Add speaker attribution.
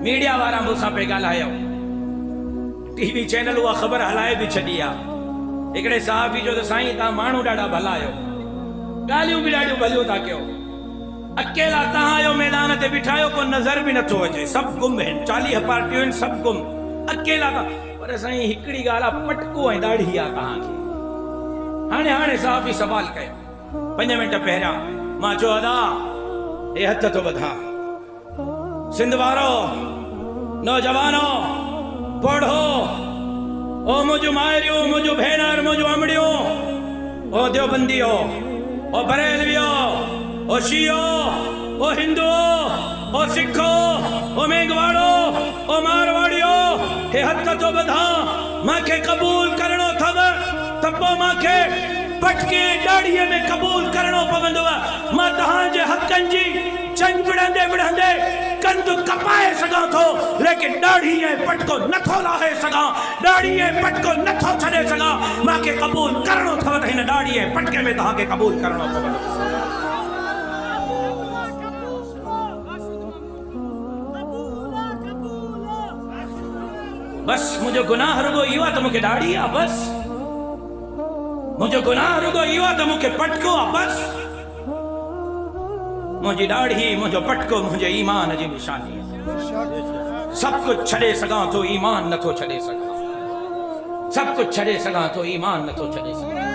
Speaker 1: Media वारा मूंसां पे ॻाल्हायो, टीवी चैनल उहा ख़बर हलाए बि छॾी आहे। हिकिड़े साहबी जो त साईं तव्हां माण्हू ॾाढा भला आहियो, ॻाल्हियूं बि ॾाढियूं भलियूं था कयो, अकेला तव्हां आहियो मैदान ते बिठायो, को नज़र बि नथो अचे, सभु गुम आहिनि, 40 पार्टियूं आहिनि, सभु गुम, अकेला था। पर साईं हिकिड़ी ॻाल्हि आहे, पटको ऐं ॾाढ़ी आहे तव्हांखे। हाणे साहबी सवाल कयो 5 मिंट पहिरियां, मां चयो अदा हे हथ थो वधा, सिंध वारो नौजवानो पढ़ो, ओ मुझो मायरियो, मुझो भेनर, मुझो अमड़ियो, ओ देवबंदियो, ओ बरेलवियो, ओ शियो, ओ हिंदू, ओ सिखो, ओ मेघवाड़ो, ओ मारवाड़ियो, हे हथ तो बधा, मांखे कबूल करणो थव त पोइ मांखे पटके ॾाढ़ीअ में कबूल करणो पवंदव। मां तव्हांजे हक़नि जी चंज विढ़ंदे विढ़ंदे कंद कपाए सघां थो, लेकिन ॾाढ़ी ऐं पटको नथो लाहे सघां, ॾाढ़ी ऐं पटको नथो छॾे सघां। मांखे कबूल करणो अथव त हिन ॾाढ़ी ऐं पटके में तव्हांखे कबूल करणो पवंदो। बस मुझे गुनाह रुगो इहो आहे त मूंखे ॾाढ़ी आहे, बस मुझे गुनाह रुगो इहो आहे त मूंखे पटको आहे, बस मुझी ॾाढ़ी, मुझो पटको मुझे ईमान जी निशानी है। सब कुछ छड़े सघां थो, ईमान नथो छड़े सघां, सब कुछ छड़े सघां थो, ईमान नथो छड़े सघां।